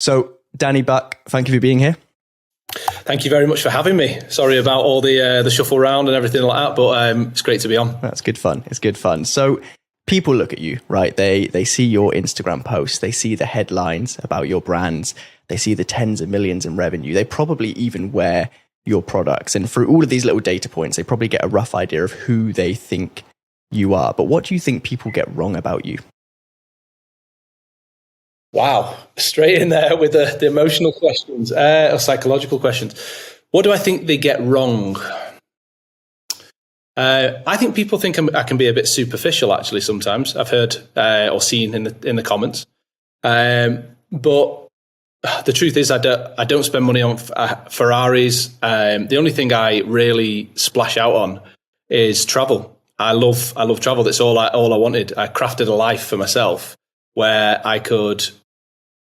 So, Danny Buck, thank you for being here. Thank you very much for having me. Sorry about all the shuffle round and everything like that, but it's great to be on. That's good fun. It's good fun. So people look at you, right? They see your Instagram posts. They see the headlines about your brands. They see the tens of millions in revenue. They probably even wear your products. And through all of these little data points, they probably get a rough idea of who they think you are. But what do you think people get wrong about you? Wow, straight in there with the emotional questions or psychological questions. What do I think they get wrong? I think people think I can be a bit superficial. Actually, sometimes I've heard or seen in the comments. But the truth is, I don't spend money on Ferraris. The only thing I really splash out on is travel. I love travel. That's all I wanted. I crafted a life for myself where I could,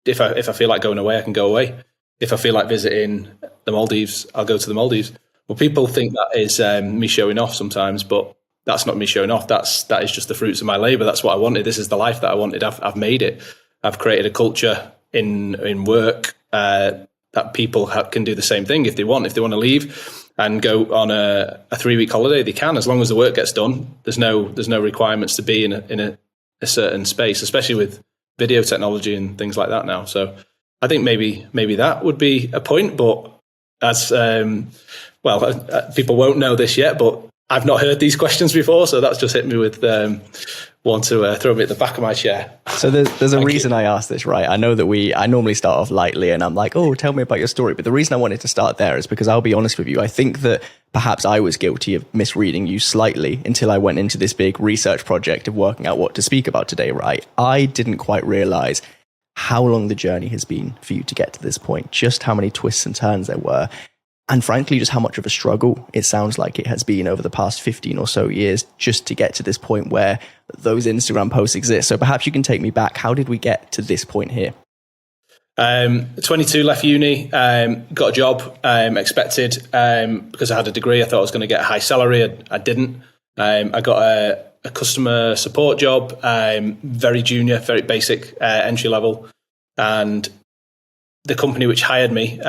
if I feel like going away, I can go away. If I feel like visiting the Maldives, I'll go to the Maldives. Well, people think that is me showing off sometimes, but that's not me showing off. That is just the fruits of my labor. That's what I wanted. This is the life that I wanted. I've made it. I've created a culture in work that people can do the same thing if they want. If they want to leave and go on a 3-week holiday, they can, as long as the work gets done. There's no requirements to be in a certain space, especially with video technology and things like that now. So I think maybe that would be a point, but as people won't know this yet, but I've not heard these questions before, so that's just hit me with one to throw me at the back of my chair. So there's a reason I asked this, right? I know that I normally start off lightly and I'm like, oh, tell me about your story. But the reason I wanted to start there is because I'll be honest with you, I think that perhaps I was guilty of misreading you slightly until I went into this big research project of working out what to speak about today, right? I didn't quite realize how long the journey has been for you to get to this point, just how many twists and turns there were. And frankly, just how much of a struggle it sounds like it has been over the past 15 or so years just to get to this point where those Instagram posts exist. So perhaps you can take me back. How did we get to this point here? 22, left uni, got a job, expected, because I had a degree. I thought I was going to get a high salary. I didn't. I got a customer support job, very junior, very basic, entry level. And the company which hired me,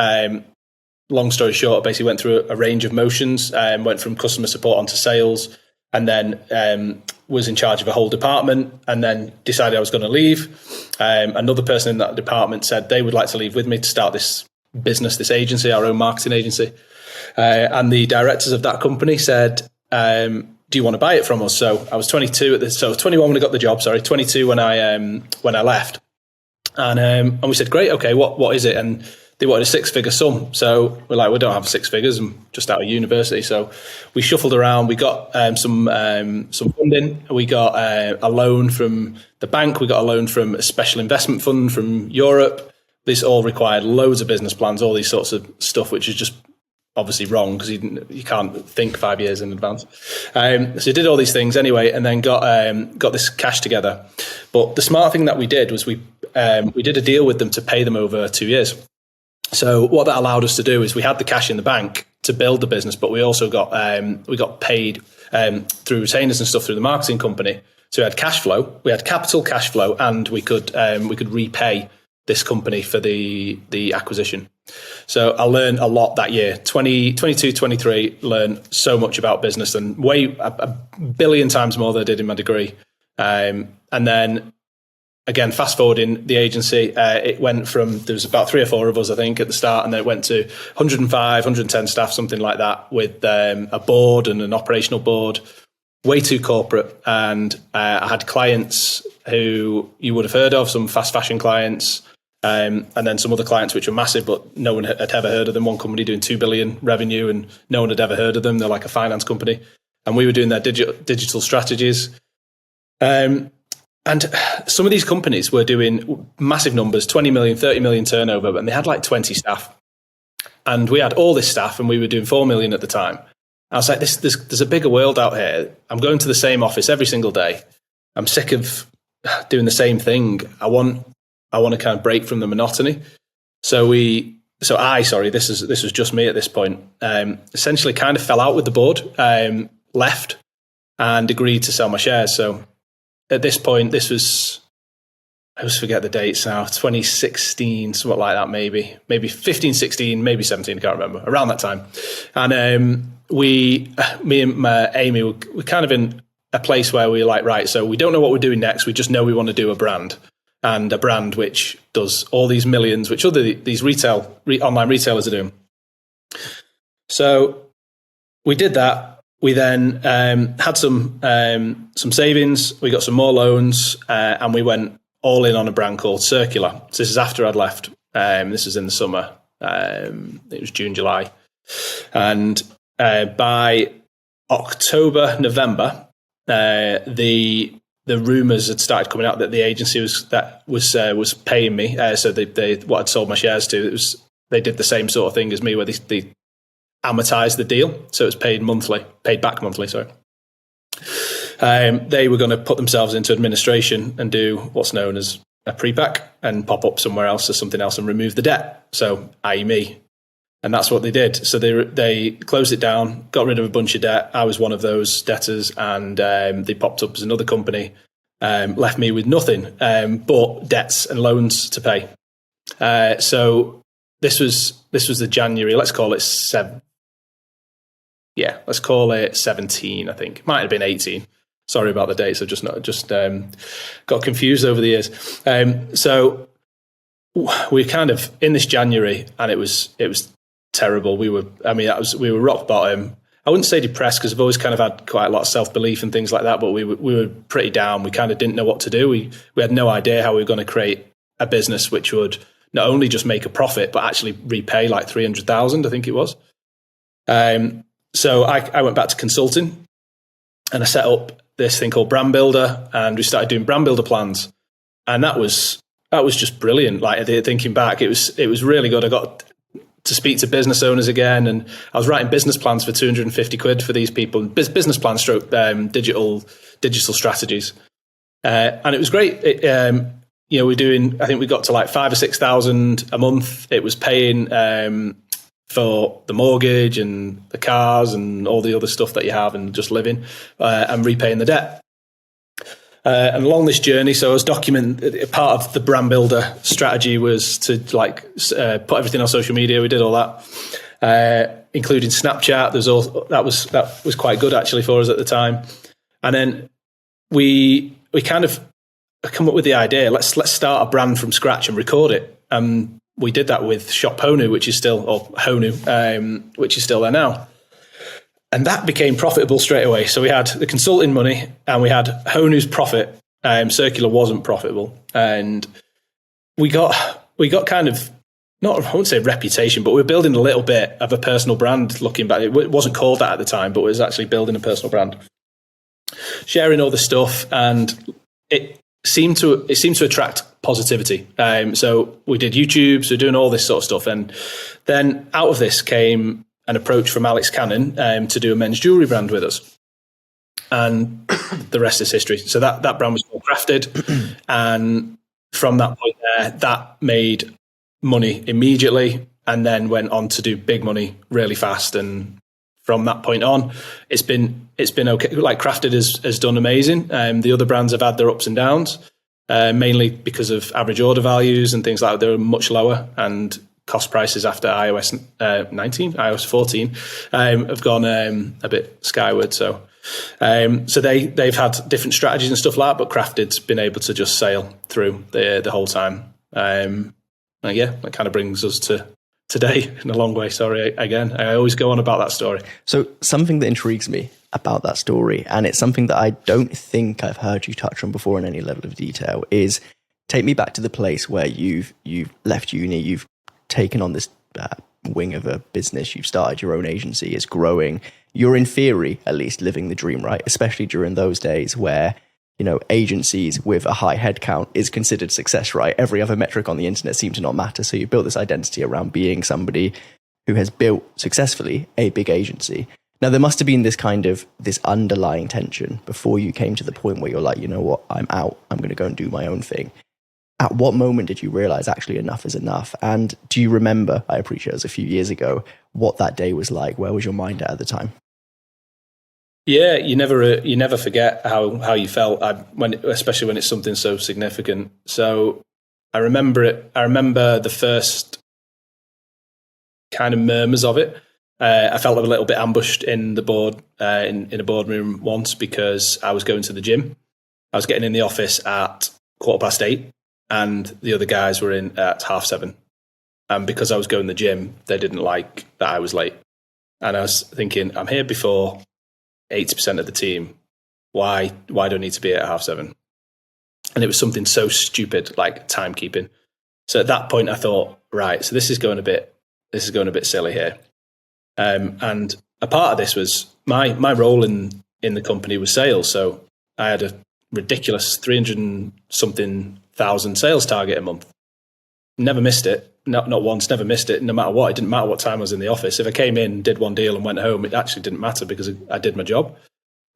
long story short, I basically went through a range of motions, went from customer support onto sales, and then was in charge of a whole department, and then decided I was going to leave. Another person in that department said they would like to leave with me to start this business, this agency, our own marketing agency. And the directors of that company said, do you want to buy it from us? So I was 22 so 21 when I got the job, 22 when I left. And we said, great, okay, what is it? And they wanted a 6-figure sum. So we're like, we don't have 6 figures. I'm just out of university. So we shuffled around. We got some funding. We got a loan from the bank. We got a loan from a special investment fund from Europe. This all required loads of business plans, all these sorts of stuff, which is just obviously wrong because you can't think 5 years in advance. So we did all these things anyway, and then got this cash together. But the smart thing that we did was we did a deal with them to pay them over 2 years. So what that allowed us to do is we had the cash in the bank to build the business, but we also got paid through retainers and stuff through the marketing company. So we had cash flow, we had capital cash flow, and we could repay this company for the acquisition. So I learned a lot that year. 22, 23, learned so much about business and a billion times more than I did in my degree. And then again, fast forwarding the agency, it went from, there was about 3 or 4 of us, I think, at the start, and then it went to 105, 110 staff, something like that, with a board and an operational board, way too corporate. And I had clients who you would have heard of, some fast fashion clients, and then some other clients which were massive, but no one had ever heard of them. One company doing 2 billion revenue, and no one had ever heard of them. They're like a finance company. And we were doing their digital strategies. And some of these companies were doing massive numbers, 20 million, 30 million turnover, and they had like 20 staff. And we had all this staff, and we were doing 4 million at the time. I was like, there's a bigger world out here. I'm going to the same office every single day. I'm sick of doing the same thing. I want to kind of break from the monotony. This was just me at this point, essentially kind of fell out with the board, left, and agreed to sell my shares. So at this point, this was I always forget the dates now, 2016, something like that, maybe 15, 16, maybe 17, I can't remember, around that time. And me and Amy were kind of in a place where we were like, right, so we don't know what we're doing next. We just know we want to do a brand, and a brand which does all these millions, which these online retailers are doing. So we did that. We then had some savings. We got some more loans, and we went all in on a brand called Circulr. So this is after I'd left. This was in the summer. It was June, July, and by October, November, the rumours had started coming out that the agency was paying me. So they what I'd sold my shares to, they did the same sort of thing as me, where they amortized the deal, so it was paid back monthly. Sorry. They were going to put themselves into administration and do what's known as a pre-pack and pop up somewhere else as something else and remove the debt. So, i.e. me. And that's what they did. So they closed it down, got rid of a bunch of debt. I was one of those debtors, and they popped up as another company, left me with nothing but debts and loans to pay. So this was the January. Let's call it 17. I think it might have been 18. Sorry about the dates. I've just got confused over the years. So we kind of in this January, and it was terrible. We were rock bottom. I wouldn't say depressed, because I've always kind of had quite a lot of self-belief and things like that, but we were pretty down. We kind of didn't know what to do. We had no idea how we were going to create a business which would not only just make a profit, but actually repay like 300,000, I think it was. So I went back to consulting, and I set up this thing called BrandBuildr, and we started doing BrandBuildr plans. And that was just brilliant. Like, thinking back, it was really good. I got to speak to business owners again, and I was writing business plans for 250 quid for these people, business plans stroke digital strategies. And it was great. We're doing, I think we got to like 5,000 or 6,000 a month. It was paying for the mortgage and the cars and all the other stuff that you have, and just living and repaying the debt. And along this journey, so I was documenting, part of the BrandBuildr strategy was to put everything on social media. We did all that, including Snapchat. That was quite good actually for us at the time. And then we kind of come up with the idea, let's start a brand from scratch and record it. We did that with Shop Honu, which is still there now. And that became profitable straight away. So we had the consulting money, and we had Honu's profit. Circulr wasn't profitable, and we got kind of, not, I wouldn't say reputation, but we were building a little bit of a personal brand. Looking back, it wasn't called that at the time, but it was actually building a personal brand, sharing all the stuff, and it seemed to attract positivity. So we did YouTube, so doing all this sort of stuff, and then out of this came an approach from Alex Cannon to do a men's jewelry brand with us. And the rest is history. So that brand was called CRAFTD. And from that point there, that made money immediately, and then went on to do big money really fast. And from that point on, it's been okay. Like, CRAFTD has done amazing. The other brands have had their ups and downs, mainly because of average order values and things like that. They were much lower, and cost prices after iOS 14 have gone a bit skyward. So they've had different strategies and stuff like that, but CRAFTD's been able to just sail through the whole time. That kind of brings us to today in a long way. Sorry, again, I always go on about that story. So something that intrigues me about that story, and it's something that I don't think I've heard you touch on before in any level of detail, is take me back to the place where you've left uni, you've taken on this wing of a business, you've started your own agency, it's growing. You're, in theory, at least, living the dream, right? Especially during those days where, agencies with a high headcount is considered success, right? Every other metric on the internet seemed to not matter. So you built this identity around being somebody who has built successfully a big agency. Now, there must have been this underlying tension before you came to the point where you're like, you know what, I'm out, I'm going to go and do my own thing. At what moment did you realize actually enough is enough? And do you remember, I appreciate it was a few years ago, what that day was like? Where was your mind at the time? Yeah, you never forget how you felt especially when it's something so significant. So I remember it. I remember the first kind of murmurs of it. I felt a little bit ambushed in the board in a boardroom once because I was going to the gym. I was getting in the office at 8:15, and the other guys were in at 7:30. And because I was going to the gym, they didn't like that I was late. And I was thinking, I'm here before 80% of the team. Why do I need to be at 7:30? And it was something so stupid like timekeeping. So at that point, I thought, right, so this is going a bit silly here. And a part of this was my role in the company was sales. So I had a ridiculous 300 and something thousand sales target a month. Never missed it. Not once, never missed it, no matter what. It didn't matter what time I was in the office. If I came in, did one deal and went home, it actually didn't matter because I did my job.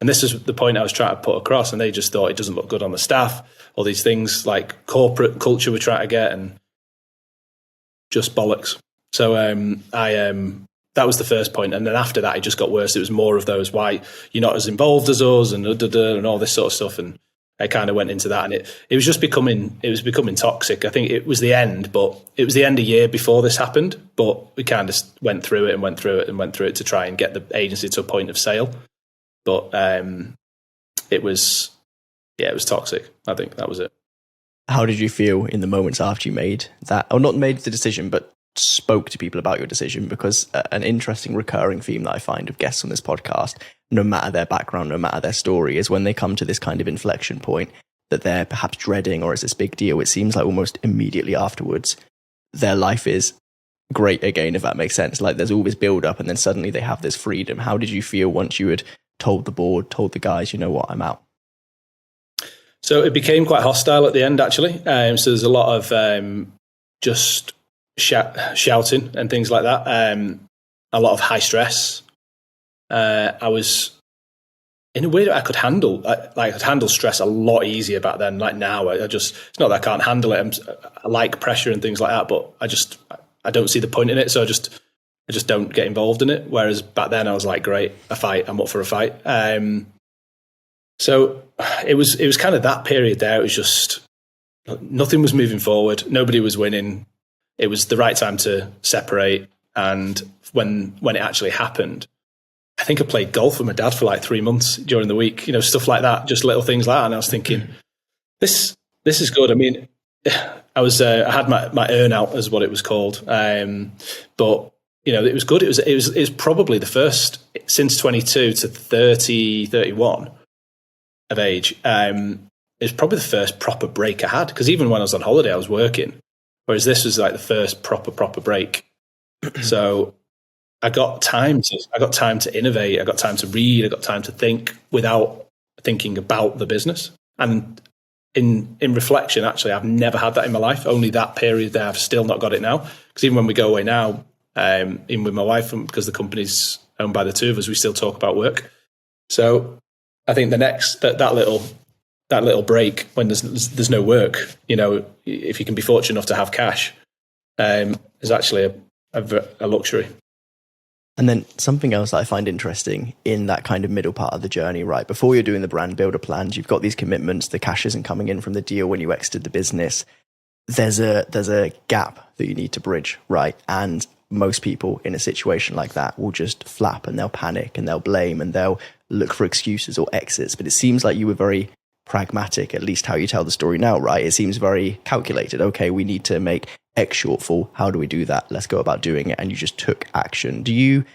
And this is the point I was trying to put across, and they just thought it doesn't look good on the staff. All these things like corporate culture we're trying to get, and just bollocks. So that was the first point. And then after that, it just got worse. It was more of those, why you're not as involved as us, and all this sort of stuff. And I kind of went into that, and it was just becoming toxic. I think it was the end, but it was the end a year before this happened. But we kind of went through it to try and get the agency to a point of sale. But it was toxic. I think that was it. How did you feel in the moments after you made that, or not made the decision, but spoke to people about your decision? Because an interesting recurring theme that I find of guests on this podcast, no matter their background, no matter their story, is when they come to this kind of inflection point that they're perhaps dreading or it's this big deal, it seems like almost immediately afterwards, their life is great again, if that makes sense. Like there's all this build up and then suddenly they have this freedom. How did you feel once you had told the board, told the guys, you know what, I'm out? So it became quite hostile at the end, actually. So there's a lot of just shouting and things like that. A lot of high stress. I was in a way that I could handle. I could handle stress a lot easier back then. Like now, it's not that I can't handle it. I like pressure and things like that, but I don't see the point in it. So I just don't get involved in it. Whereas back then I was like, great, a fight. I'm up for a fight. So it was kind of that period there. It was just nothing was moving forward. Nobody was winning. It was the right time to separate. And when it actually happened, I think I played golf with my dad for like 3 months during the week, stuff like that, just little things like that. And I was thinking, this is good. I mean, I had my earn out, as what it was called. But it was good. It was probably the first since 22 to 30, 31 of age. It was probably the first proper break I had, because even when I was on holiday, I was working. Whereas this was like the first proper break. So I got time to innovate. I got time to read. I got time to think without thinking about the business. And in reflection, actually, I've never had that in my life. Only that period there. I've still not got it now. Because even when we go away now, even with my wife, because the company's owned by the two of us, we still talk about work. So I think the next that little break when there's no work, if you can be fortunate enough to have cash, is actually a luxury. And then something else that I find interesting in that kind of middle part of the journey, right? Before you're doing the BrandBuildr plans, you've got these commitments, the cash isn't coming in from the deal when you exited the business. There's a gap that you need to bridge, right? And most people in a situation like that will just flap and they'll panic and they'll blame and they'll look for excuses or exits. But it seems like you were very pragmatic, at least how you tell the story now, right? It seems very calculated. Okay, we need to make X shortfall. How do we do that? Let's go about doing it. And you just took action. Do you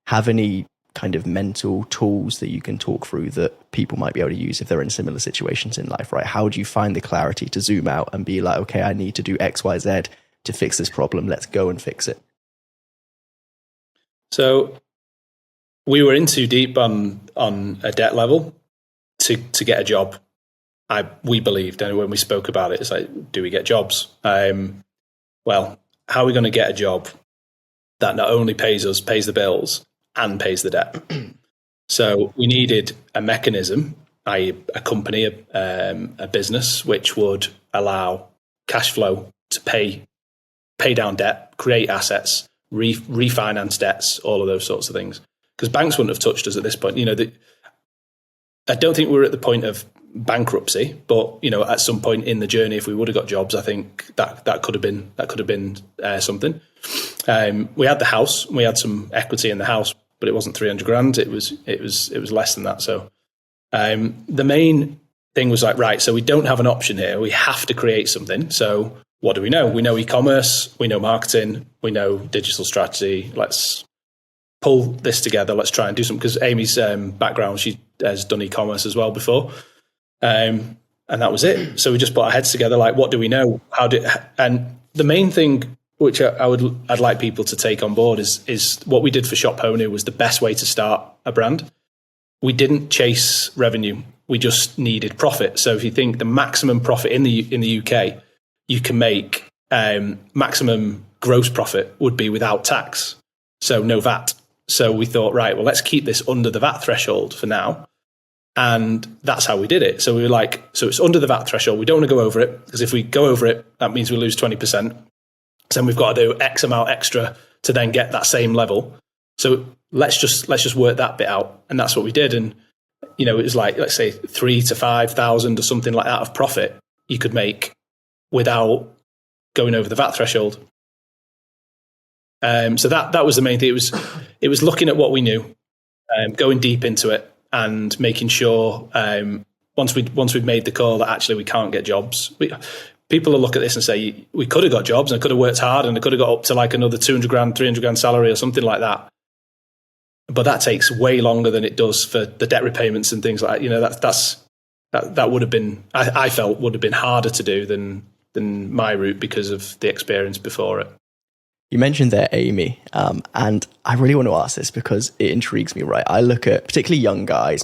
have any kind of mental tools that you can talk through that people might be able to use if they're in similar situations in life, right? How do you find the clarity to zoom out and be like, okay, I need to do X, Y, Z to fix this problem. Let's go and fix it. So we were in too deep on a debt level to get a job. We believed, and when we spoke about it, it's like, do we get jobs? Well, how are we going to get a job that not only pays us, pays the bills, and pays the debt? So we needed a mechanism, i.e. a company, a business, which would allow cash flow to pay down debt, create assets, refinance debts, all of those sorts of things. Because banks wouldn't have touched us at this point. I don't think we're at the point of bankruptcy, but at some point in the journey, if we would have got jobs, I think that could have been something. We had the house, we had some equity in the house, but it wasn't 300 grand. It was less than that. So the main thing was like, right, so we don't have an option here. We have to create something. So what do we know? We know e-commerce, we know marketing, we know digital strategy. Let's pull this together. Let's try and do something. Because Amy's background, she has done e-commerce as well before. And that was it. So we just put our heads together, like, what do we know? And the main thing which I'd like people to take on board is what we did for Shop Honu was the best way to start a brand. We didn't chase revenue. We just needed profit. So if you think the maximum profit in the UK, you can make maximum gross profit would be without tax. So no VAT. So we thought, right, well, let's keep this under the VAT threshold for now. And that's how we did it. So we were like, so it's under the VAT threshold. We don't want to go over it, because if we go over it, that means we lose 20%. So then we've got to do X amount extra to then get that same level. So let's just work that bit out. And that's what we did. And, it was like, let's say 3,000 to 5,000 or something like that of profit you could make without going over the VAT threshold. So that was the main thing. It was looking at what we knew, going deep into it, and making sure once we'd made the call that actually we can't get jobs. People will look at this and say, we could have got jobs and I could have worked hard and I could have got up to like another 200 grand, 300 grand salary or something like that. But that takes way longer than it does for the debt repayments and things like that. That would have been, I felt, would have been harder to do than my route because of the experience before it. You mentioned there, Amy, and I really want to ask this because it intrigues me, right? I look at particularly young guys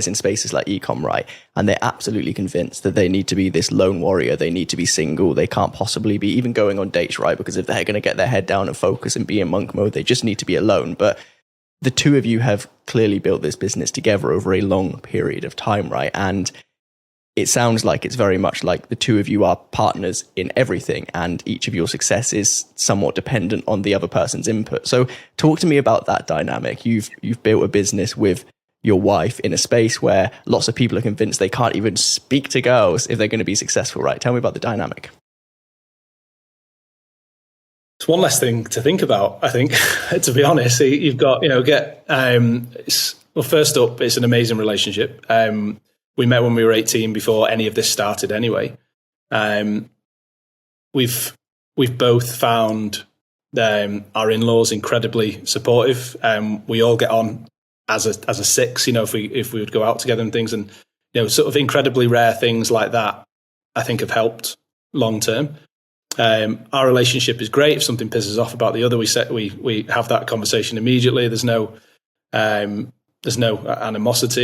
in spaces like eCom, right? And they're absolutely convinced that they need to be this lone warrior. They need to be single. They can't possibly be even going on dates, right? Because if they're going to get their head down and focus and be in monk mode, they just need to be alone. But the two of you have clearly built this business together over a long period of time, right? And it sounds like it's very much like the two of you are partners in everything, and each of your success is somewhat dependent on the other person's input. So talk to me about that dynamic. You've built a business with your wife in a space where lots of people are convinced they can't even speak to girls if they're going to be successful, right? Tell me about the dynamic. It's one less thing to think about, I think, to be honest. You've got, first up, it's an amazing relationship. We met when we were 18 before any of this started anyway. We've both found our in-laws incredibly supportive. We all get on as a six, if we would go out together and things, and sort of incredibly rare things like that, I think have helped long term. Our relationship is great. If something pisses off about the other, we have that conversation immediately. There's no animosity.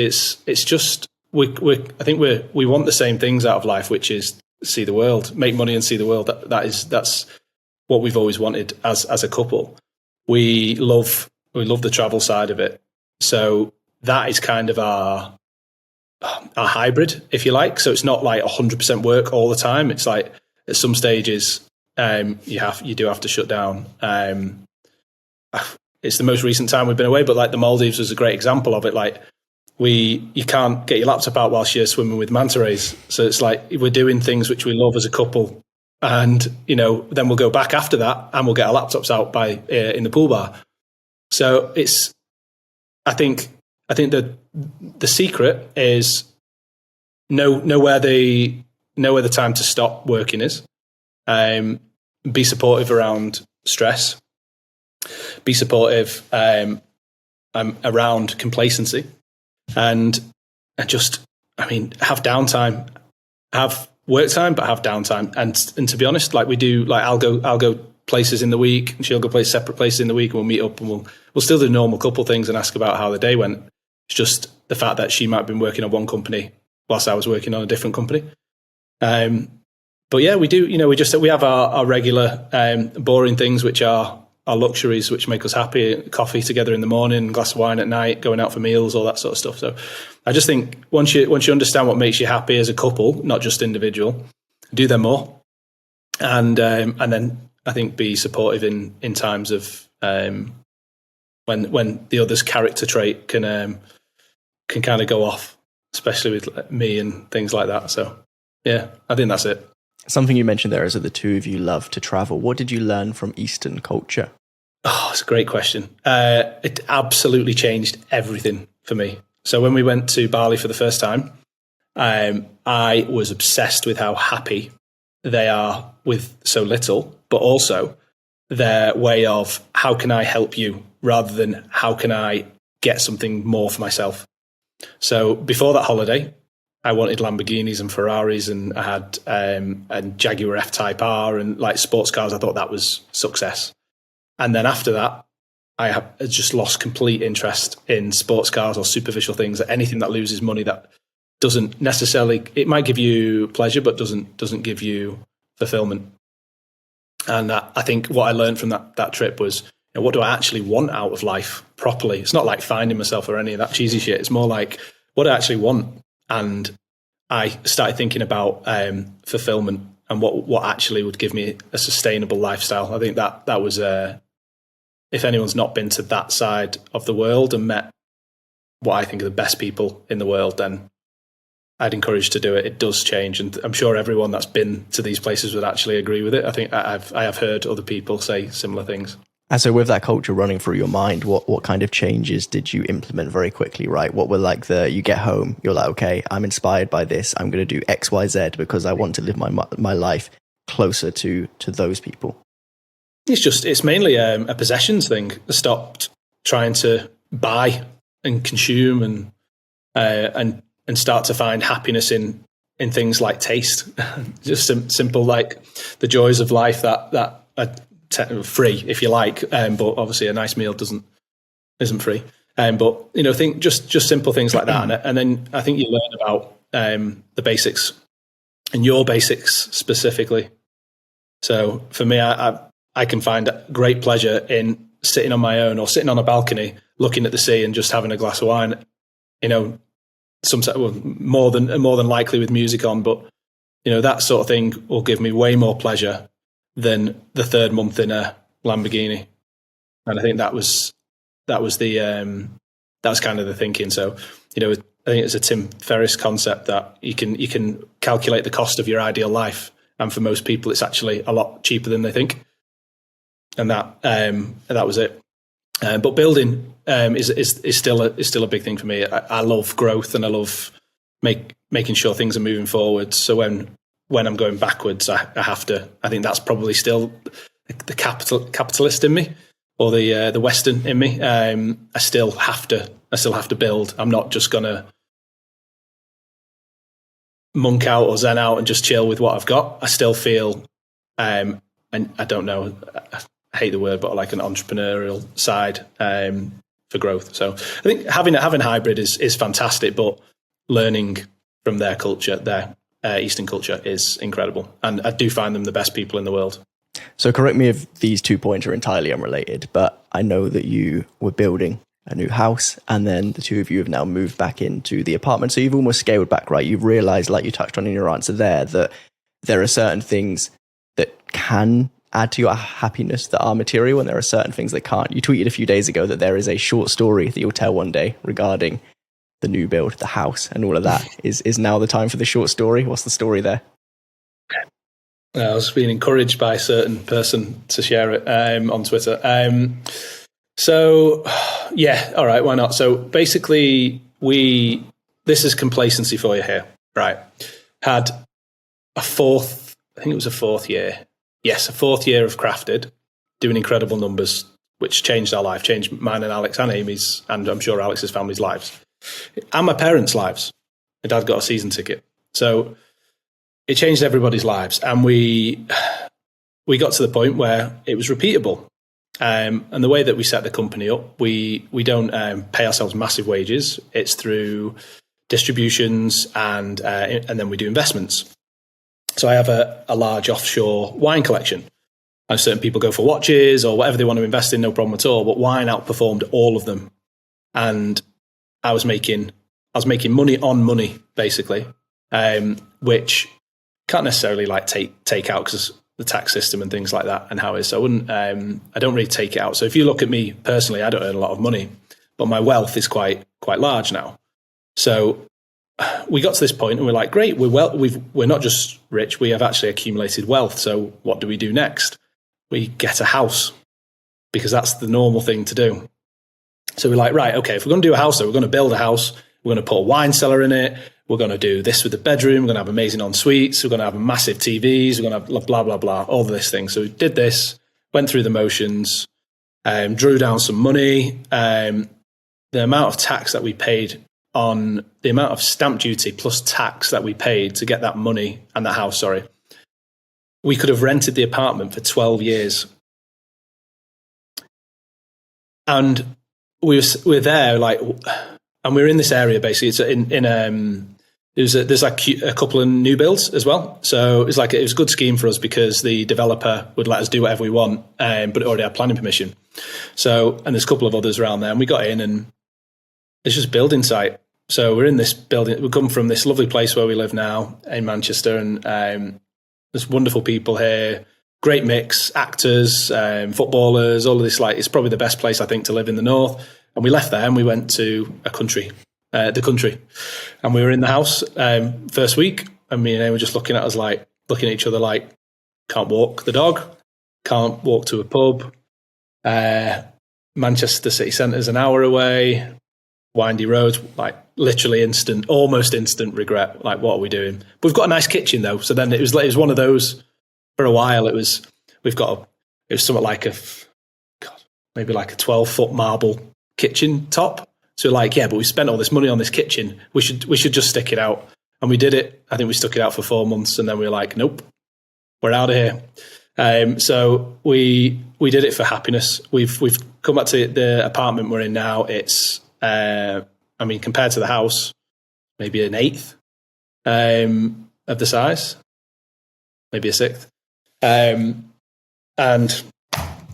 It's just I think we want the same things out of life, which is see the world, make money and see the world. That's what we've always wanted as a couple. We love the travel side of it. So that is kind of our hybrid, if you like. So it's not like 100% work all the time. It's like at some stages you do have to shut down. It's the most recent time we've been away, but like the Maldives was a great example of it. Like you can't get your laptop out whilst you're swimming with manta rays. So it's like we're doing things which we love as a couple, and then we'll go back after that and we'll get our laptops out in the pool bar. So I think that the secret is know where the time to stop working is. Be supportive around stress. Be supportive around complacency. And just, have downtime, have work time, but have downtime. And to be honest, like we do, like I'll go places in the week and she'll go separate places in the week, and we'll meet up and we'll still do normal couple things and ask about how the day went. It's just the fact that she might have been working on one company whilst I was working on a different company. But yeah, we do, we have our regular boring things, which are our luxuries, which make us happy. Coffee together in the morning, glass of wine at night, going out for meals, all that sort of stuff. So I just think once you understand what makes you happy as a couple, not just individual, do them more. And then I think be supportive in times of when the other's character trait can kind of go off. especially with me and things like that. So yeah, I think that's it. Something you mentioned there is that the two of you love to travel. What did you learn from Eastern culture? Oh, it's a great question. It absolutely changed everything for me. So when we went to Bali for the first time, I was obsessed with how happy they are with so little, but also their way of how can I help you rather than how can I get something more for myself. So before that holiday, I wanted Lamborghinis and Ferraris, and I had a Jaguar F-Type R and like sports cars. I thought that was success. And then after that, I have just lost complete interest in sports cars or superficial things, anything that loses money that doesn't necessarily, it might give you pleasure, but doesn't give you fulfillment. And I think what I learned from that trip was, what do I actually want out of life properly? It's not like finding myself or any of that cheesy shit. It's more like, what do I actually want? And I started thinking about fulfillment and what actually would give me a sustainable lifestyle. I think that was, if anyone's not been to that side of the world and met what I think are the best people in the world, then I'd encourage to do it. It does change. And I'm sure everyone that's been to these places would actually agree with it. I think I have heard other people say similar things. And so with that culture running through your mind, what kind of changes did you implement very quickly, right? What were like you get home, you're like, okay, I'm inspired by this. I'm going to do X, Y, Z because I want to live my life closer to those people. It's mainly a possessions thing. I stopped trying to buy and consume and start to find happiness in things like taste. Just simple, like the joys of life that are free, if you like, but obviously a nice meal isn't free. But think just simple things like that, and then I think you learn about the basics and your basics specifically. So for me, I can find great pleasure in sitting on my own or sitting on a balcony, looking at the sea and just having a glass of wine. More than likely with music on, but that sort of thing will give me way more pleasure than the third month in a Lamborghini. And I think that was kind of the thinking. So I think it's a Tim Ferriss concept that you can calculate the cost of your ideal life, and for most people it's actually a lot cheaper than they think. And that was it. But building is still a big thing for me. I love growth and I love making sure things are moving forward. So when I'm going backwards, I have to. I think that's probably still the capitalist in me, or the Western in me. I still have to build. I'm not just gonna monk out or zen out and just chill with what I've got. I still feel, and I don't know. I hate the word, but like an entrepreneurial side for growth. So I think having hybrid is fantastic, but learning from their culture, their Eastern culture, is incredible. And I do find them the best people in the world. So correct me if these 2 points are entirely unrelated, but I know that you were building a new house and then the two of you have now moved back into the apartment. So you've almost scaled back, right? You've realized, like you touched on in your answer there, that there are certain things that can add to your happiness that are material, and there are certain things that can't. You tweeted a few days ago that there is a short story that you'll tell one day regarding the new build, the house, and all of that. Is now the time for the short story? What's the story there? I was being encouraged by a certain person to share it on Twitter. So yeah, all right, why not? So basically, this is complacency for you here, right? Had I think it was a fourth year. Yes, a fourth year of Crafted, doing incredible numbers, which changed our life, changed mine and Alex and Amy's, and I'm sure Alex's family's lives, and my parents' lives. My dad got a season ticket. So it changed everybody's lives. And we got to the point where it was repeatable. And the way that we set the company up, we don't pay ourselves massive wages. It's through distributions and then we do investments. So I have a large offshore wine collection. And certain people go for watches or whatever they want to invest in, no problem at all. But wine outperformed all of them. And I was making money on money, basically, which can't necessarily like take out because the tax system and things like that and how it is. So I don't really take it out. So if you look at me personally, I don't earn a lot of money, but my wealth is quite large now. So we got to this point and we're like, great, we're not just rich, we have actually accumulated wealth. So what do we do next? We get a house, because that's the normal thing to do. So we're like, right, okay, if we're going to do a house, we're going to build a house, we're going to put a wine cellar in it, we're going to do this with the bedroom, we're going to have amazing en-suites, we're going to have massive TVs, we're going to have blah, blah, blah, all of this thing. So we did this, went through the motions, drew down some money. The amount of tax that we paid on the amount of stamp duty plus tax that we paid to get that money and that house, we could have rented the apartment for 12 years. And we're there, like, and we're in this area basically. It's there's like a couple of new builds as well. So it was a good scheme for us because the developer would let us do whatever we want, but it already had planning permission. So, and there's a couple of others around there, and we got in, and it's just a building site. So we're in this building. We come from this lovely place where we live now in Manchester, and there's wonderful people here. Great mix, actors, footballers, all of this. Like, it's probably the best place I think to live in the north. And we left there and we went to the country, and we were in the house first week, and me and they were just looking at each other like, can't walk the dog, can't walk to a pub. Manchester city centre's an hour away, windy roads, like literally almost instant regret. Like, what are we doing? But we've got a nice kitchen though. So then it was one of those. For a while, it was something like maybe like a 12-foot marble kitchen top. So we're like, yeah, but we spent all this money on this kitchen. We should just stick it out. And we did it. I think we stuck it out for 4 months, and then we were like, nope, we're out of here. So we did it for happiness. We've come back to the apartment we're in now. It's compared to the house, maybe an eighth of the size, maybe a sixth. And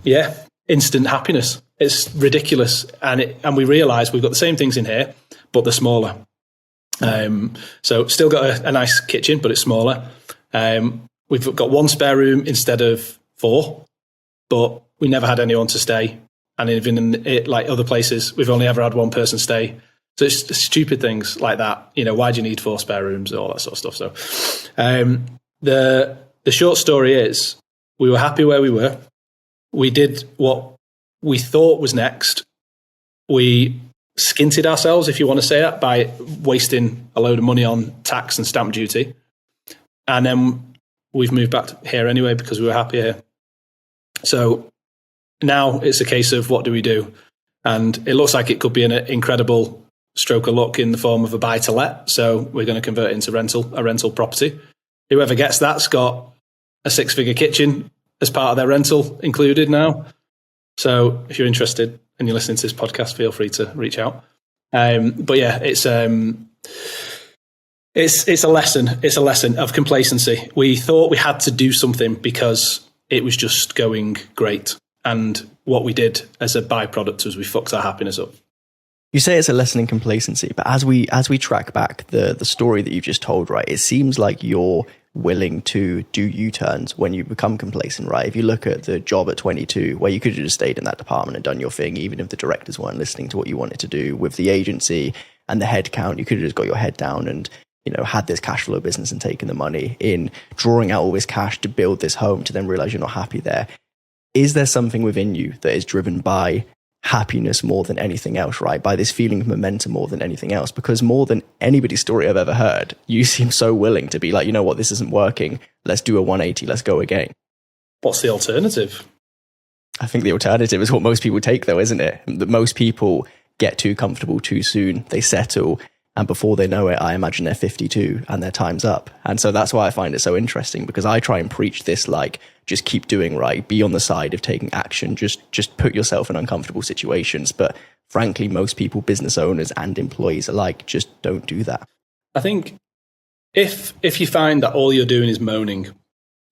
yeah, instant happiness. It's ridiculous. And we realize we've got the same things in here, but they're smaller. So still got a nice kitchen, but it's smaller. We've got one spare room instead of 4, but we never had anyone to stay. And even in like other places, we've only ever had one person stay. So it's stupid things like that. You know, why do you need 4 spare rooms, all that sort of stuff? So the short story is, we were happy where we were. We did what we thought was next. We skinted ourselves, if you want to say that, by wasting a load of money on tax and stamp duty. And then we've moved back here anyway because we were happy here. So now it's a case of, what do we do? And it looks like it could be an incredible stroke of luck in the form of a buy-to-let. So we're going to convert it into a rental property. Whoever gets that's got a 6-figure kitchen as part of their rental included now. So if you're interested and you're listening to this podcast, feel free to reach out. But yeah, it's a lesson. It's a lesson of complacency. We thought we had to do something because it was just going great. And what we did as a byproduct was we fucked our happiness up. You say it's a lesson in complacency, but as we track back the story that you've just told, right, it seems like you're willing to do U-turns when you become complacent, right? If you look at the job at 22, where you could have just stayed in that department and done your thing, even if the directors weren't listening to what you wanted to do, with the agency and the head count, you could have just got your head down and, you know, had this cash flow business and taken the money in, drawing out all this cash to build this home, to then realize you're not happy there. Is there something within you that is driven by happiness more than anything else, right? By this feeling of momentum more than anything else? Because more than anybody's story I've ever heard, you seem so willing to be like, you know what, this isn't working. Let's do a 180. Let's go again. What's the alternative? I think the alternative is what most people take, though, isn't it? That most people get too comfortable too soon. They settle. And before they know it, I imagine they're 52 and their time's up. And so that's why I find it so interesting, because I try and preach this, like, just keep doing right, be on the side of taking action, just put yourself in uncomfortable situations. But frankly, most people, business owners and employees alike, just don't do that. I think if you find that all you're doing is moaning,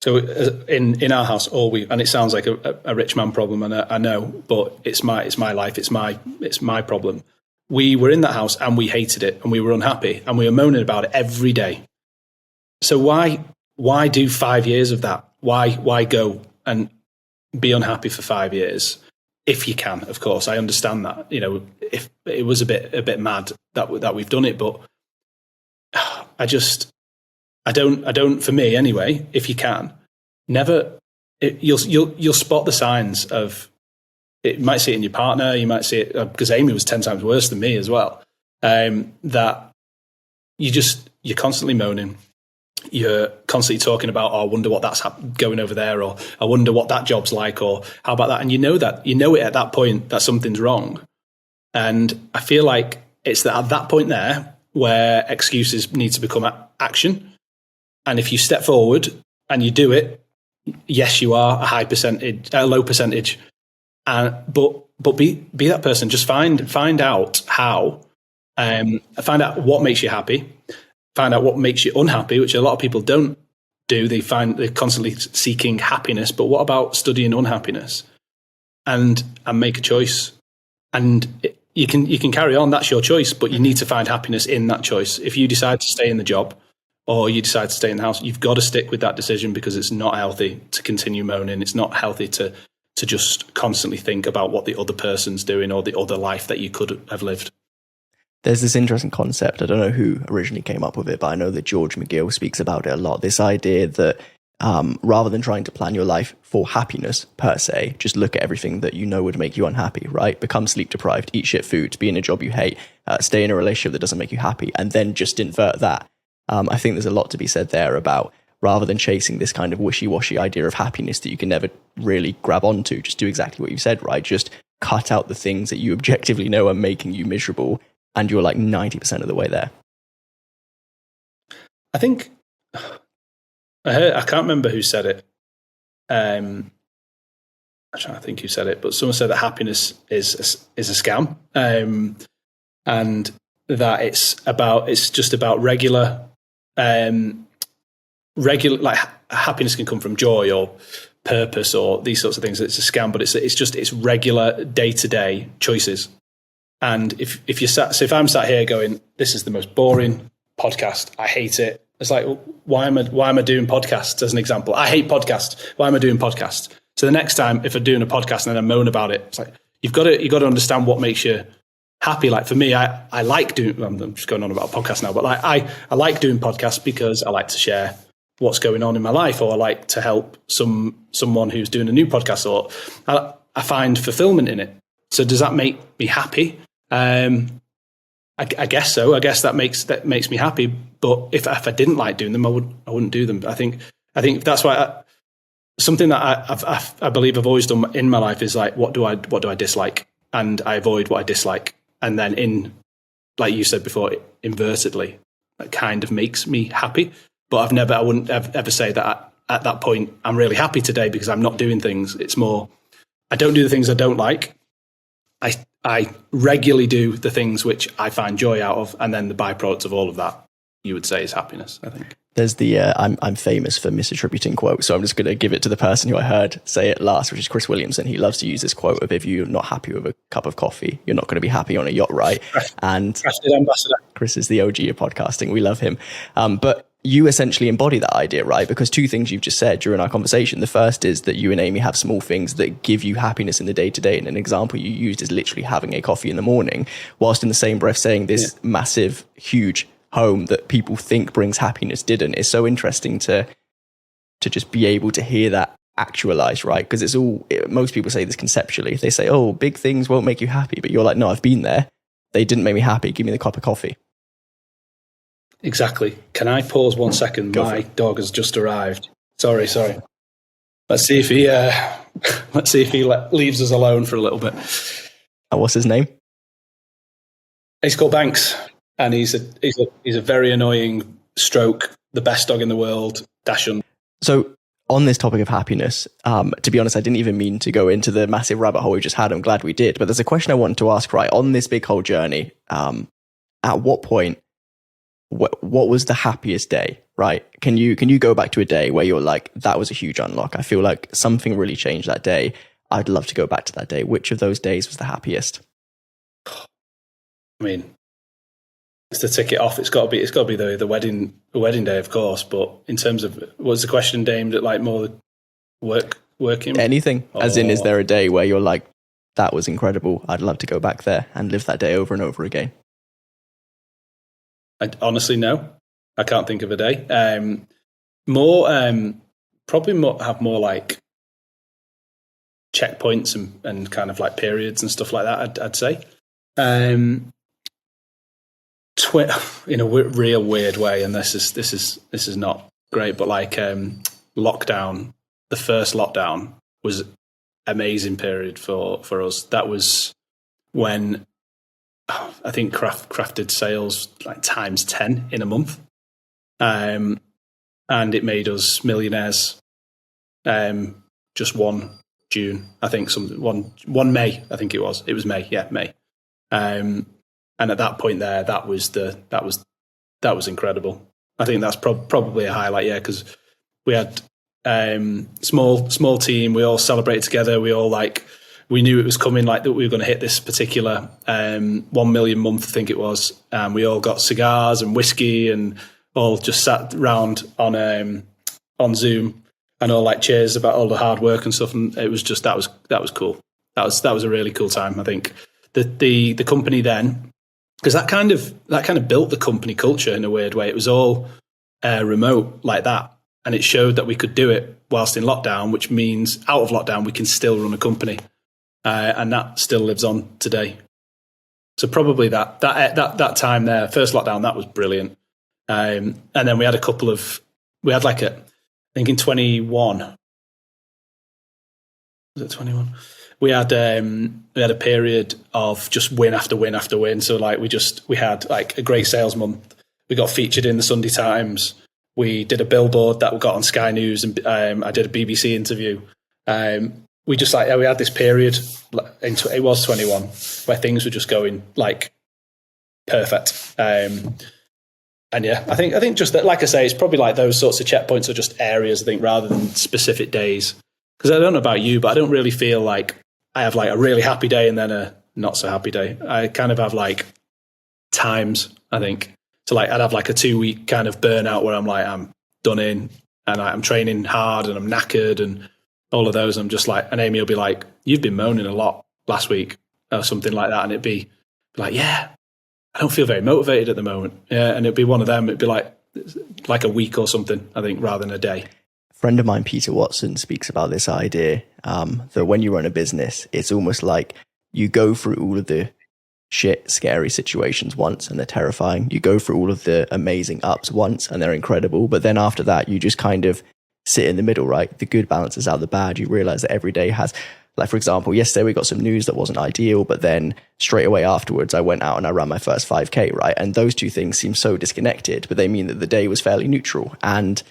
so in our house, and it sounds like a rich man problem, and I know, but it's my life, it's my problem. We were in that house and we hated it and we were unhappy and we were moaning about it every day. So why do 5 years of that? Why go and be unhappy for 5 years? If you can, of course, I understand that. You know, if it was a bit mad that we've done it, but don't, for me anyway, if you can, you'll spot the signs of, it might see it in your partner, you might see it, because Amy was 10 times worse than me as well, that you're constantly moaning. You're constantly talking about, I wonder what that's going over there, or I wonder what that job's like, or how about that? And you know it at that point that something's wrong. And I feel like it's at that point there where excuses need to become action. And if you step forward and you do it, yes, you are a low percentage. But be that person. Just find out how, find out what makes you happy. Find out what makes you unhappy, which a lot of people don't do. They're constantly seeking happiness, but what about studying unhappiness and make a choice? And you can carry on. That's your choice, but you need to find happiness in that choice. If you decide to stay in the job or you decide to stay in the house, you've got to stick with that decision, because it's not healthy to continue moaning. It's not healthy to just constantly think about what the other person's doing or the other life that you could have lived. There's this interesting concept. I don't know who originally came up with it, but I know that George McGill speaks about it a lot. This idea that rather than trying to plan your life for happiness per se, just look at everything that you know would make you unhappy, right? Become sleep deprived, eat shit food, be in a job you hate, stay in a relationship that doesn't make you happy, and then just invert that. I think there's a lot to be said there about, rather than chasing this kind of wishy-washy idea of happiness that you can never really grab onto, just do exactly what you said, right? Just cut out the things that you objectively know are making you miserable, and you're like 90% of the way there. I think I can't remember who said it. I'm trying to think who said it, but someone said that happiness is a scam, and that it's just about regular, like happiness can come from joy or purpose or these sorts of things. It's a scam, but it's regular day-to-day choices. And if I'm sat here going, this is the most boring podcast, I hate it. It's like, why am I doing podcasts as an example? I hate podcasts. Why am I doing podcasts? So the next time, if I'm doing a podcast and then I moan about it, it's like, you've got to understand what makes you happy. Like for me, I like doing, I'm just going on about a podcast now, but like I like doing podcasts because I like to share what's going on in my life, or I like to help someone who's doing a new podcast, or I find fulfillment in it. So does that make me happy? I guess so. I guess that makes me happy. But if I didn't like doing them, I wouldn't do them. I think that's why something that I believe I've always done in my life is like, what do I dislike, and I avoid what I dislike, and then like you said before, invertedly, that kind of makes me happy. But I wouldn't ever say that at that point I'm really happy today because I'm not doing things. It's more, I don't do the things I don't like. I regularly do the things which I find joy out of, and then the byproduct of all of that, you would say, is happiness, I think. There's the I'm famous for misattributing quote, so I'm just going to give it to the person who I heard say it last, which is Chris Williamson. He loves to use this quote of, if you're not happy with a cup of coffee, you're not going to be happy on a yacht, right? And Crafted ambassador. Chris is the OG of podcasting. We love him. But you essentially embody that idea, right? Because two things you've just said during our conversation. The first is that you and Amy have small things that give you happiness in the day-to-day. And an example you used is literally having a coffee in the morning, whilst in the same breath saying this massive, huge home that people think brings happiness didn't. It's so interesting to just be able to hear that actualized, right? Because most people say this conceptually. They say, oh, big things won't make you happy. But you're like, no, I've been there. They didn't make me happy. Give me the cup of coffee. Exactly. Can I pause 1 second? My dog has just arrived. Sorry. Let's see if he leaves us alone for a little bit. What's his name? He's called Banks, and he's a very annoying stroke, the best dog in the world, Dachshund. So on this topic of happiness, to be honest, I didn't even mean to go into the massive rabbit hole we just had. I'm glad we did. But there's a question I wanted to ask, right? On this big whole journey, at what point, what was the happiest day, right? Can you go back to a day where you're like, that was a huge unlock? I feel like something really changed that day. I'd love to go back to that day. Which of those days was the happiest? I mean, it's the ticket off. It's got to be the wedding day, of course. But in terms of, was the question aimed at like more working? Anything, as in, is there a day where you're like, that was incredible, I'd love to go back there and live that day over and over again? I honestly no. I can't think of a day. More probably have more like checkpoints and kind of like periods and stuff like that. I'd say. In a real weird way, and this is not great, but like lockdown, the first lockdown was amazing period for us. That was when I think crafted sales like times 10 in a month, and it made us millionaires. Just one June, I think, one May, I think it was May, yeah, May. And at that point there, that was incredible. I think that's probably a highlight, yeah, because we had small team. We all celebrated together. We knew it was coming, like that we were going to hit this particular 1 million month, I think it was. We all got cigars and whiskey and all just sat round on Zoom and all like cheers about all the hard work and stuff. And it was just that was cool. That was a really cool time. I think the company then. Because that kind of built the company culture in a weird way. It was all remote like that, and it showed that we could do it whilst in lockdown, which means out of lockdown we can still run a company, and that still lives on today. So probably that time there, first lockdown, that was brilliant. And then we had I think in 21. Was it 21? We had a period of just win after win after win. So like we had like a great sales month. We got featured in the Sunday Times. We did a billboard that we got on Sky News, and I did a BBC interview. We had this period. It was 21 where things were just going like perfect. And yeah, I think just that, like I say, it's probably like those sorts of checkpoints are just areas, I think, rather than specific days. Because I don't know about you, but I don't really feel like I have like a really happy day and then a not so happy day. I kind of have like times, I think. So like I'd have like a 2-week kind of burnout where I'm like, I'm done in and I'm training hard and I'm knackered and all of those. I'm just like, and Amy will be like, you've been moaning a lot last week or something like that. And it'd be like, yeah, I don't feel very motivated at the moment. Yeah. And it'd be one of them. It'd be like a week or something, I think, rather than a day. Friend of mine, Peter Watson, speaks about this idea that when you run a business, it's almost like you go through all of the shit, scary situations once and they're terrifying. You go through all of the amazing ups once and they're incredible. But then after that, you just kind of sit in the middle, right? The good balances out the bad. You realize that every day has, like, for example, yesterday we got some news that wasn't ideal, but then straight away afterwards, I went out and I ran my first 5K, right? And those two things seem so disconnected, but they mean that the day was fairly neutral. And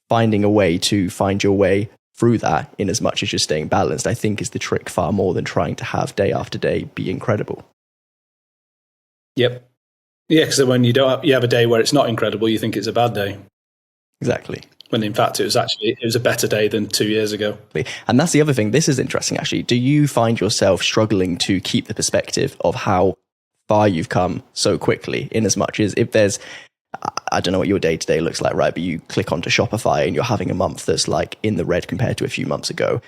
finding a way to find your way through that in as much as you're staying balanced, I think is the trick far more than trying to have day after day be incredible. Yep. Yeah, because when you have a day where it's not incredible, you think it's a bad day. Exactly. When in fact it was a better day than 2 years ago. And that's the other thing. This is interesting, actually. Do you find yourself struggling to keep the perspective of how far you've come so quickly, in as much as if there's, I don't know what your day-to-day looks like, right? But you click onto Shopify and you're having a month that's like in the red compared to a few months ago,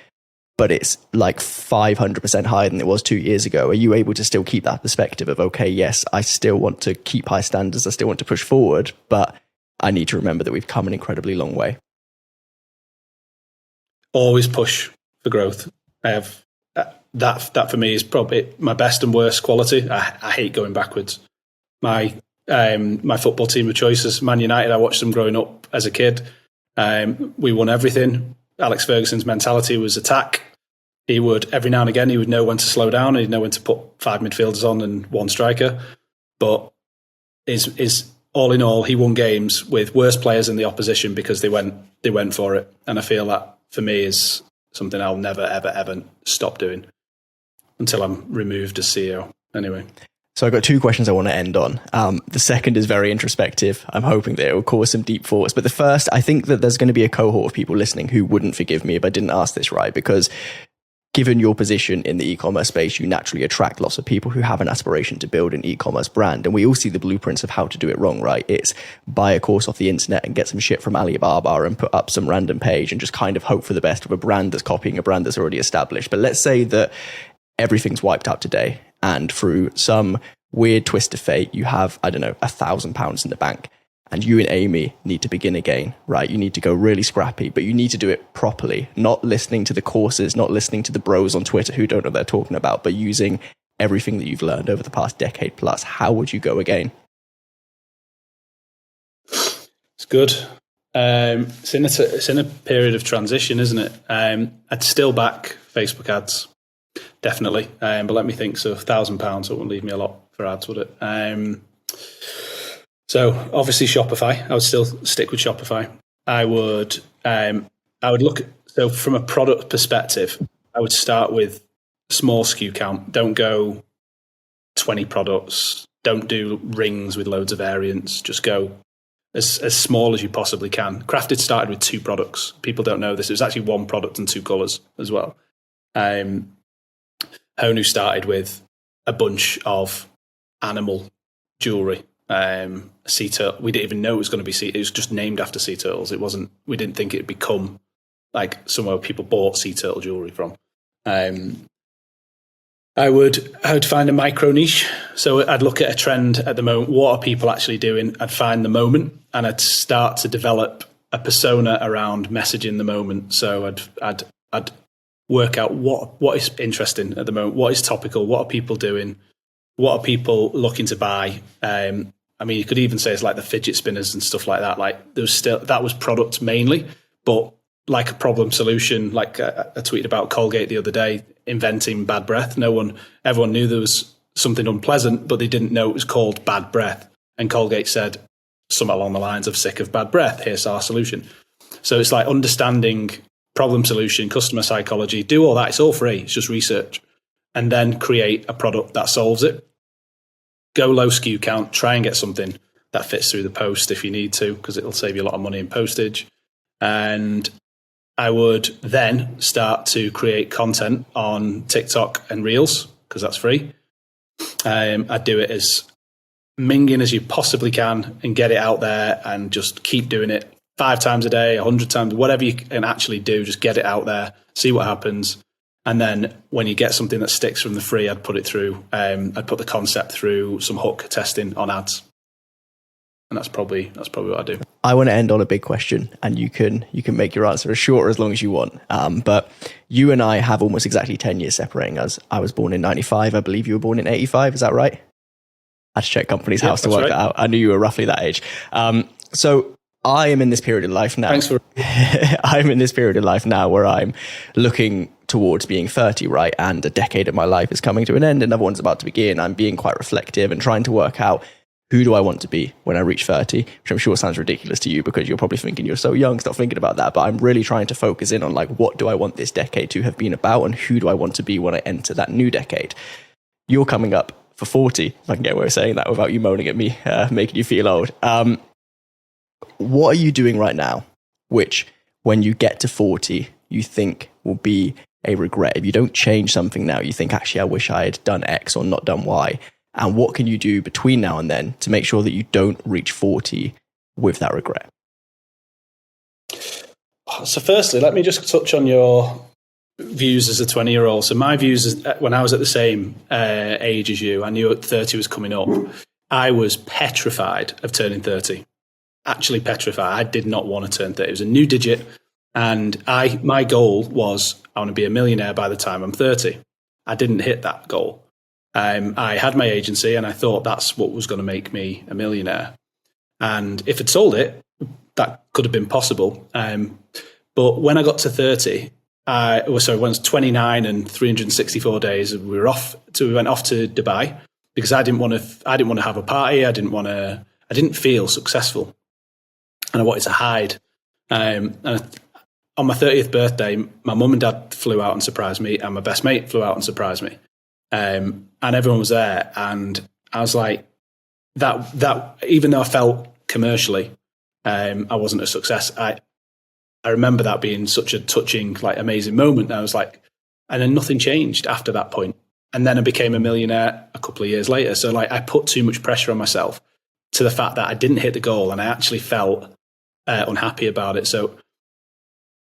but it's like 500% higher than it was 2 years ago. Are you able to still keep that perspective of, okay, yes, I still want to keep high standards, I still want to push forward, but I need to remember that we've come an incredibly long way? Always push for growth. I have that for me is probably my best and worst quality. I hate going backwards. My football team of choices, Man United, I watched them growing up as a kid. We won everything. Alex Ferguson's mentality was attack. He would, every now and again, he would know when to slow down. He'd know when to put 5 midfielders on and 1 striker. But is all in all, he won games with worse players in the opposition because they went for it. And I feel that for me is something I'll never, ever, ever stop doing until I'm removed as CEO. Anyway. So I've got 2 questions I want to end on. The second is very introspective. I'm hoping that it will cause some deep thoughts. But the first, I think that there's going to be a cohort of people listening who wouldn't forgive me if I didn't ask this right, because given your position in the e-commerce space, you naturally attract lots of people who have an aspiration to build an e-commerce brand. And we all see the blueprints of how to do it wrong, right? It's buy a course off the internet and get some shit from Alibaba and put up some random page and just kind of hope for the best of a brand that's copying a brand that's already established. But let's say that everything's wiped out today, and through some weird twist of fate, you have, I don't know, £1,000 in the bank. and you and Amy need to begin again, right? You need to go really scrappy, but you need to do it properly, not listening to the courses, not listening to the bros on Twitter who don't know what they're talking about, but using everything that you've learned over the past decade plus. How would you go again? It's good. It's in a period of transition, isn't it? I'd still back Facebook ads, definitely. But let me think. So £1,000, it wouldn't leave me a lot for ads, would it? So obviously Shopify. I would still stick with Shopify. I would look at, so from a product perspective, I would start with small SKU count. Don't go 20 products. Don't do rings with loads of variants. Just go as small as you possibly can. Crafted started with 2 products. People don't know this. It was actually 1 product and 2 colours as well. Honu started with a bunch of animal jewellery. Sea turtle. We didn't even know it was going to be sea. It was just named after sea turtles. It wasn't. We didn't think it'd become like somewhere people bought sea turtle jewellery from. I would find a micro niche. So I'd look at a trend at the moment. What are people actually doing? I'd find the moment, and I'd start to develop a persona around messaging the moment. So I'd work out what is interesting at the moment, what is topical, what are people doing, what are people looking to buy. I mean, you could even say it's like the fidget spinners and stuff like that. Like that was product mainly, but like a problem solution. Like I tweeted about Colgate the other day, inventing bad breath. Everyone knew there was something unpleasant, but they didn't know it was called bad breath. And Colgate said something along the lines of sick of bad breath. Here's our solution. So it's like understanding problem solution, customer psychology, do all that. It's all free. It's just research. And then create a product that solves it. Go low SKU count, try and get something that fits through the post if you need to, because it'll save you a lot of money in postage. And I would then start to create content on TikTok and Reels, because that's free. I'd do it as minging as you possibly can and get it out there and just keep doing it 5 times a day, 100 times, whatever you can actually do, just get it out there, see what happens. And then when you get something that sticks from the free, I'd put it through. I'd put the concept through some hook testing on ads. And that's probably what I do. I want to end on a big question, and you can make your answer as short or as long as you want. But you and I have almost exactly 10 years separating us. I was born in 95. I believe you were born in 85. Is that right? I had to check Company's House to work that out. I knew you were roughly that age. So I am in this period of life now. Thanks for... I'm in this period of life now where I'm looking towards being 30, right? And a decade of my life is coming to an end. Another one's about to begin. I'm being quite reflective and trying to work out, who do I want to be when I reach 30? Which I'm sure sounds ridiculous to you because you're probably thinking you're so young, stop thinking about that. But I'm really trying to focus in on like, what do I want this decade to have been about, and who do I want to be when I enter that new decade? You're coming up for 40, if I can get away with saying that without you moaning at me, making you feel old. What are you doing right now, which when you get to 40, you think will be a regret? If you don't change something now, you think, actually, I wish I had done X or not done Y. And what can you do between now and then to make sure that you don't reach 40 with that regret? So firstly, let me just touch on your views as a 20-year-old. So my views is when I was at the same age as you, I knew 30 was coming up. I was petrified of turning 30. Actually petrified. I did not want to turn 30. It was a new digit. And my goal was I want to be a millionaire by the time I'm 30. I didn't hit that goal. I had my agency and I thought that's what was going to make me a millionaire. And if I'd sold it, that could have been possible. But when I got to 30, when I was 29 and 364 days, we went off to Dubai because I didn't want to have a party. I didn't feel successful. And I wanted to hide. And on my 30th birthday, my mum and dad flew out and surprised me, and my best mate flew out and surprised me. And everyone was there, and I was like, that even though I felt commercially, I wasn't a success. I remember that being such a touching, like, amazing moment. And I was like, and then nothing changed after that point. And then I became a millionaire a couple of years later. So like, I put too much pressure on myself to the fact that I didn't hit the goal, and I actually felt unhappy about it. So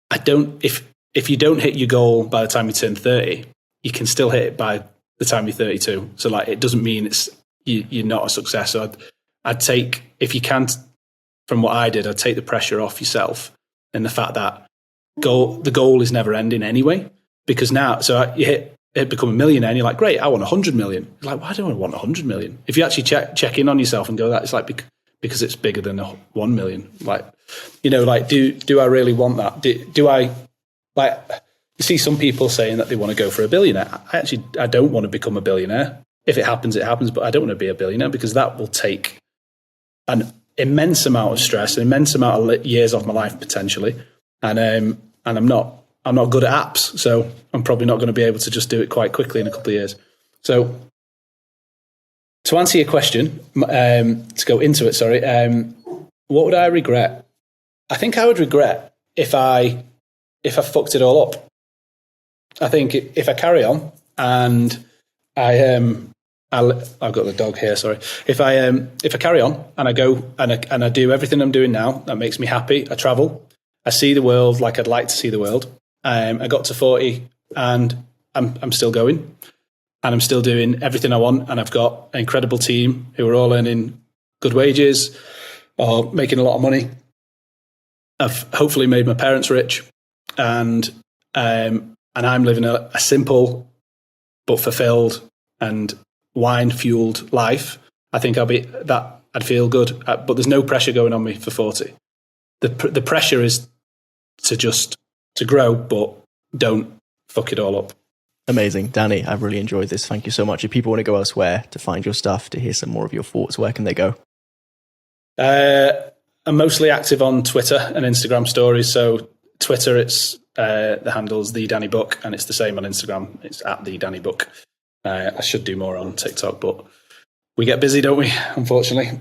if you don't hit your goal by the time you turn 30, you can still hit it by the time you're 32. So like, it doesn't mean you're not a success. So I'd take, if you can't from what I did, I'd take the pressure off yourself and the fact that the goal is never ending anyway. Because now, so you hit become a millionaire and you're like, great, I want 100 million. You're like, why do I want 100 million? If you actually check in on yourself and go, that it's like because it's bigger than 1 million. Like, like, do I really want that? Do I, like, you see some people saying that they want to go for a billionaire. I don't want to become a billionaire. If it happens, it happens, but I don't want to be a billionaire because that will take an immense amount of stress, an immense amount of years off my life potentially. And I'm not good at apps, so I'm probably not going to be able to just do it quite quickly in a couple of years. So to answer your question, to go into it, sorry, what would I regret? I think I would regret if I fucked it all up. I think if I carry on and I've got the dog here. Sorry. If I carry on and I go and I do everything I'm doing now that makes me happy, I travel, I see the world like I'd like to see the world. I got to 40 and I'm still going and I'm still doing everything I want. And I've got an incredible team who are all earning good wages or making a lot of money. I've hopefully made my parents rich and I'm living a simple but fulfilled and wine-fueled life. I think I'd feel good, but there's no pressure going on me for 40. The pressure is to grow, but don't fuck it all up. Amazing. Danny, I've really enjoyed this. Thank you so much. If people want to go elsewhere to find your stuff, to hear some more of your thoughts, where can they go? I'm mostly active on Twitter and Instagram stories. So Twitter, it's the handle's The Danny Book, and it's the same on Instagram. It's at The Danny Book. I should do more on TikTok, but we get busy, don't we? Unfortunately.